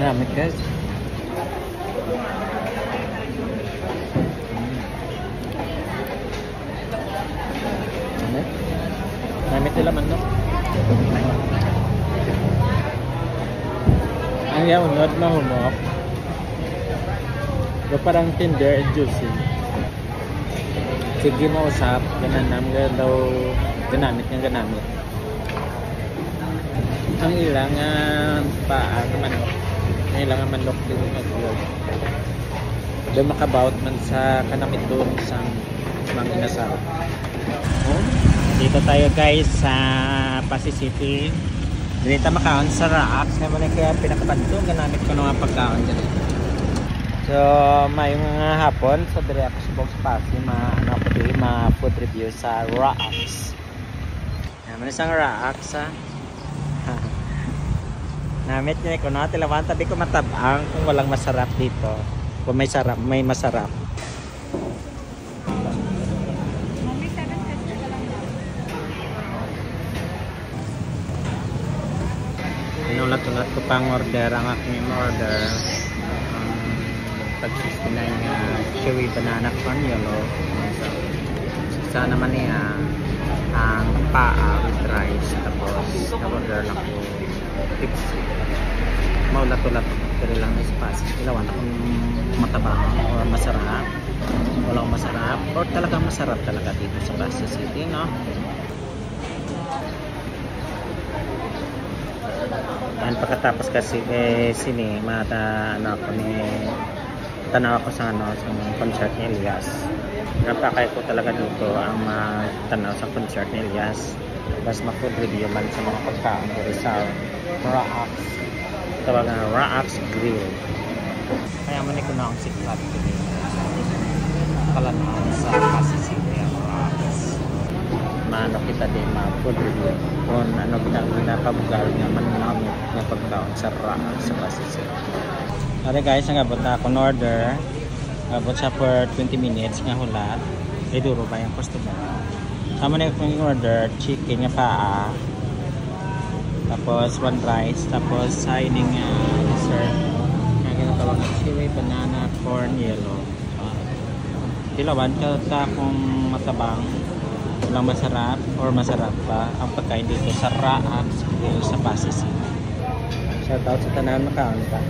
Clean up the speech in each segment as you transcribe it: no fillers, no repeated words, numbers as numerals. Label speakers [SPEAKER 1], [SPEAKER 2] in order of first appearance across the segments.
[SPEAKER 1] Namit guys. Namit nila man no. Ang yaunod mahumok. Pero parang tender and juicy. Sige mo usap, gananam daw ganamit nga ganamit. Ang ilang paa naman ang ilang manok din nag-vlog. Doon makabawat man sa kanamit doon sa mga inasal. Dito tayo guys sa Pasig City. Dito makaon sa Raax. Naman kaya pinakabanto ganamit ko ng pagkaon dito. So may mga hapon so dire ako sa Box Pasig ma food review sa Raax. Naman isang Raax ha. Namit niya ko na tilawan tabi ko matabang kung walang masarap dito. Kung may sarap, may masarap. Inulat-ulat ko pang order ang aking order. Tag 69 kiwi banana corn yellow. Isa naman niya ang paa with rice. Tapos order lang ko tips. Maulat-ulat pero lang na espace. Ilawan akong matabang o masarap. Walang masarap or talagang masarap talaga dito sa Pasig City, no? And pagkatapos kasi sini ano ako ni tanaw ako sa concert ni Elias. Napakay ko talaga dito ang tanaw sa concert ni Elias. Tapos mag-food review man sa mga pagkaon ko sa Raax. Tawag na Raax Grill. Kaya man ko na ang siklat kalanaan sa Pasig City ang Raax. Maano kita din ma-food review kung ano pinakabugal naman namin na pagkaon sa Raax sa Pasig City. Okay guys, nagabot na akong order. Nagabot siya for 20 minutes nga hulat. Iduro ba yung customer? Tama na yung order, chicken nga paa. Tapos one rice. Tapos siding dessert. Nga ginatawag na kiwi, banana, corn, yellow. Tilawan ka kung matabang, walang masarap or masarap pa ang pagkain dito sa Raax sa Pasig City. Shoutout sa tanan makaon ka.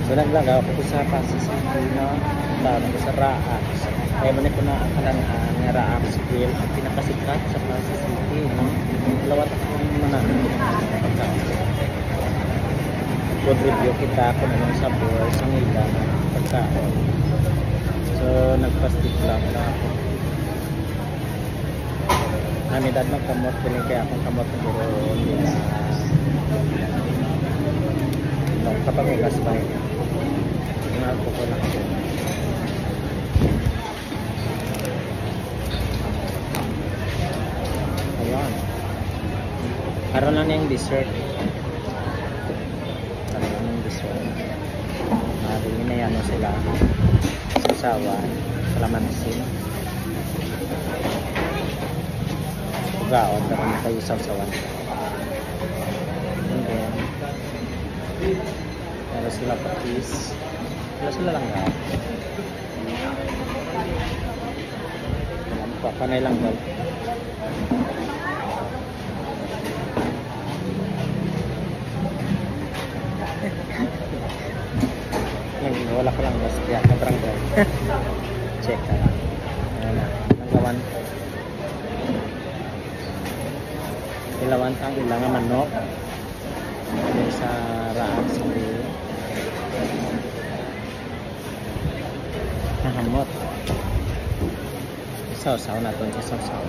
[SPEAKER 1] So naglagaw ako sa Pasig City, no? Tawag ko sa Raax. Kaya man ko na akalanaan ng Raax Grill ang pinakasikat sa Pasig City, no? Lawat akong mananong pagkaon. Food review kita kung anong sabor sa nila pagkaon. So nagpastik lang ako. Amidad magkamot piling kaya akong kamot ng buro nila. No, kapag ugas pa rin. Inalpo ko lang ako. Ayan. Karoon lang yung dessert. Karoon lang yung dessert. Nabili na yan sila. Sasawan. Kalamansin. Gaon pero na kayo sasawan. And then meron sila patis. Wala sila lang gaon. Papanay lang daw. Wala ko lang mas kaya kabarangay. Check ka lang. Ayan na. Nanggawan. Ilawan ang ilang manok dito sa Raax Grill. Nahamot. Sausaw natin sa sausaw.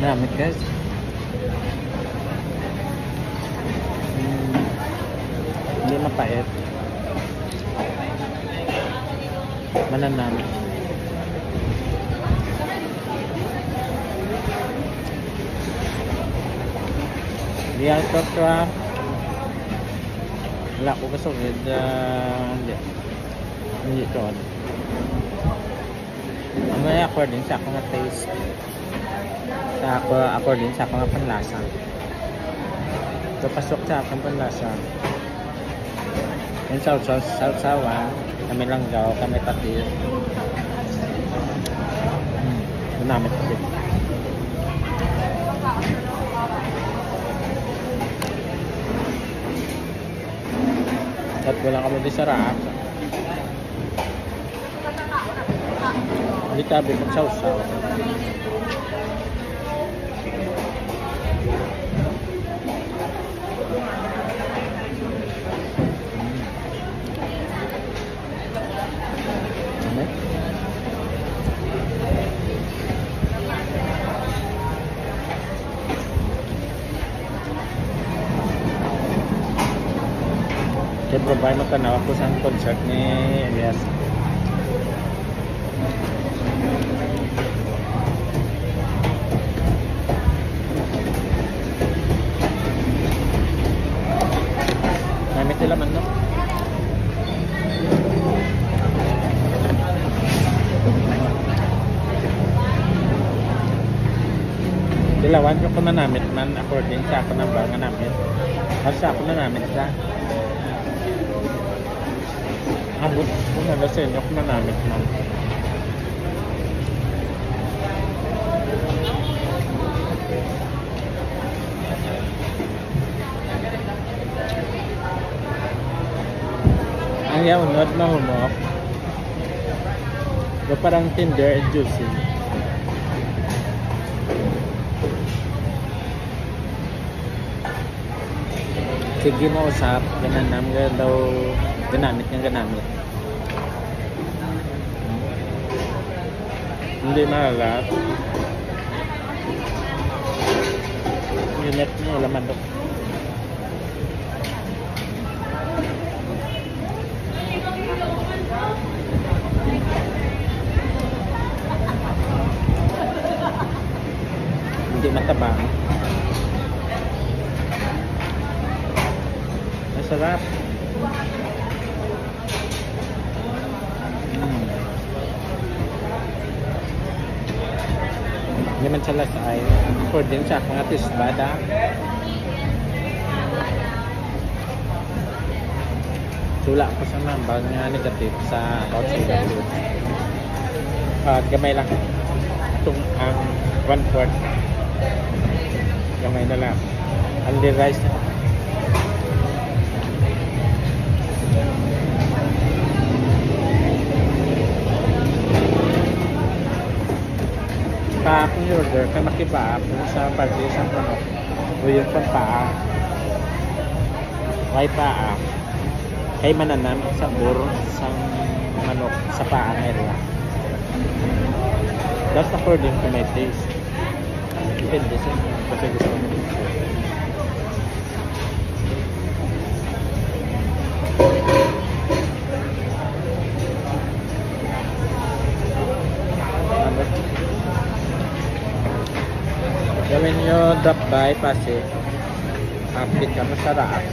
[SPEAKER 1] Namit guys. Hindi mapait. Mananam. Di alto crab. Wala ko gusto hindi. Hindi ito. Ang may according sa akong taste. According sa akong panlasa. Ito pasok sa akong panlasa. Yung sausawan, kami langgaw, kami patis. Namit ko din. At wala kami di sarap. Hindi tabi kong sausaw. Siyempre ba magtanaw ako sa concert ni Elias. Namit nila man, no? Dilawan ko na namit man according sa ako ng banga namit. Sa ako na namit sa abot kung ano sa inyo kung manamit man. Ang yaunod na humok. So, parang tender and juicy. Sige mo usap, gananam daw ganamit ng ganamit. Hindi maalat. Unit mo, laman doon. Hindi matabang. Masarap. Hindi man sila sa ay according sa mga tisbada. Sula ko sa nambang nga negative sa about sa food. At gamay lang itong ang 1/4 gamay na lang only rice na. Kung order kay makipaap sa party sa manok o yung pampaa may paa kay mananam sa buro sa manok sa paa area. That's according to my taste. Depende sa kasi gusto mo. Gawin nyo drop by Pasig. Update ka mo sa Raas.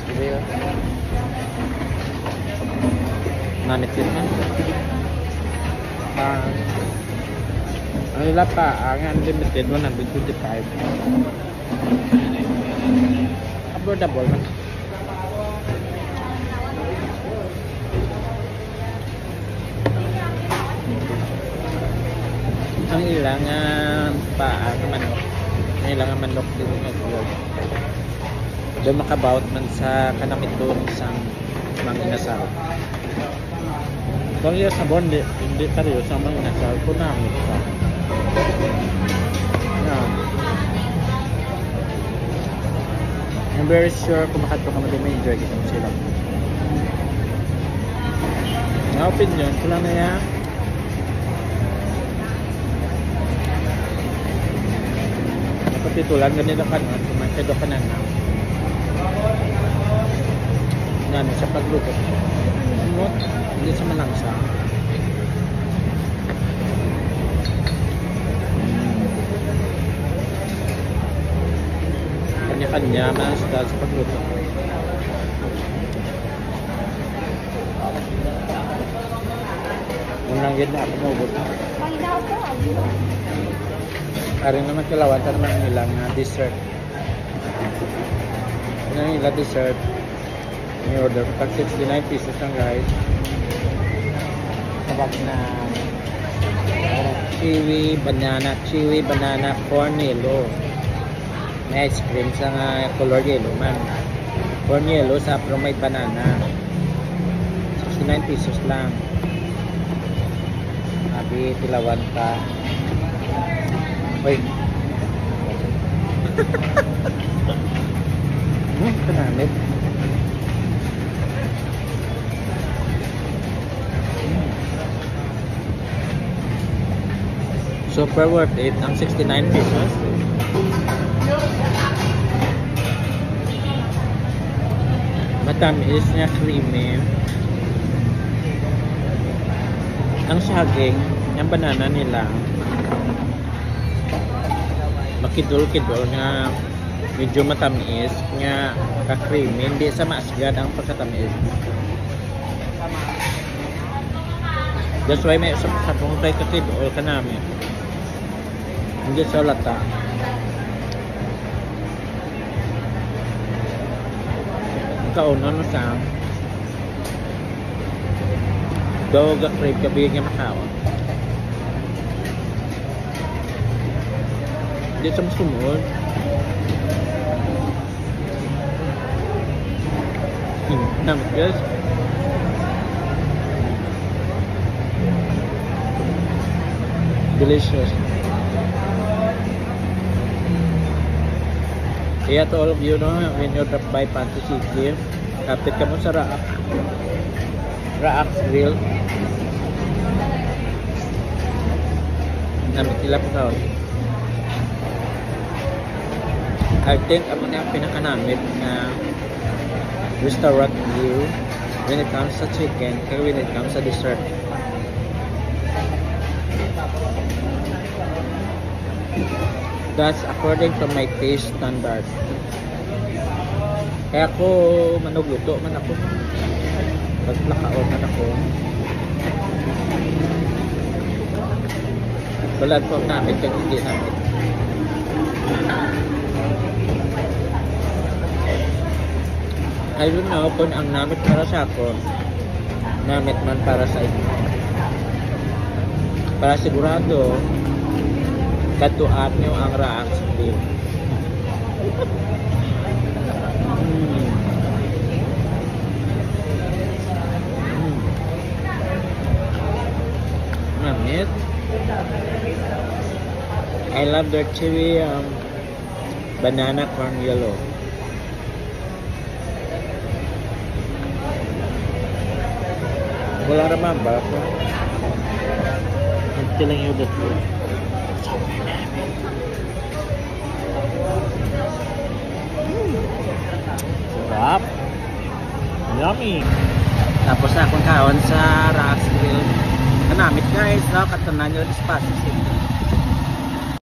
[SPEAKER 1] Nanit sila. Ang nila pa, ang unlimited 125. Affordable man. Ang ilang paa naman kailangan manok din mag-vlog. Doon makabawat man sa kanamit doon isang mga inasal. Kung yung sabon, hindi tayo sa mga inasal, kunamit pa. Yan. I'm very sure kung makato ka mag-enjoy kita mo sila. Ang opinion, sila na yan. Titulan ganito ka no, sumakado ka na yan sa pagluto umot, hindi sa malangsa kanya-kanya malangsa sa pagluto Yun na ako mabot.
[SPEAKER 2] Panginaw ko.
[SPEAKER 1] Karin naman kilawan sa naman nilang dessert. Ano nila dessert? May order ko pag 69 pesos lang guys. Sabag na chewy banana corn yellow. May ice cream sa color yellow man. Corn yellow sa pero may banana. 69 pesos lang. Sabi tilawan pa. Uy. Panamit. Super worth it. Ang 69 pesos. Matamis niya, creamy. Ang saging, yung banana nila, makidul-kidul nga medyo matamis nga ka-creamy, hindi sa maasgad ang pagkatamis. That's why may sabong tayo kakidul ka namin. Hindi sa lata. Kauna no sa daw ga-crave kabig nga makawa. Hindi sa masunod. Naman guys. Delicious. Kaya to all of you, no, when you drop by Panty City, kapit ka mo sa Raak's Grill. Namit nila po ka. I think ako na ang pinakanamit na restaurant view when it comes sa chicken kaya when it comes sa dessert. That's according to my taste standard. Kaya ako manugluto man ako. Paglakaon man ako. Balad po namin kaya hindi namin. I don't know kung ang namit para sa ako, namit man para sa inyo. Para sigurado, katuan nyo ang Raak's Grill. Namit. I love their chewy banana corn yellow. Wala naman ba? Ito lang yung dito. Sarap. Yummy. Tapos na akong kaon sa Raak's Grill. Kanamit guys, no? Katanan nyo, Espacio City.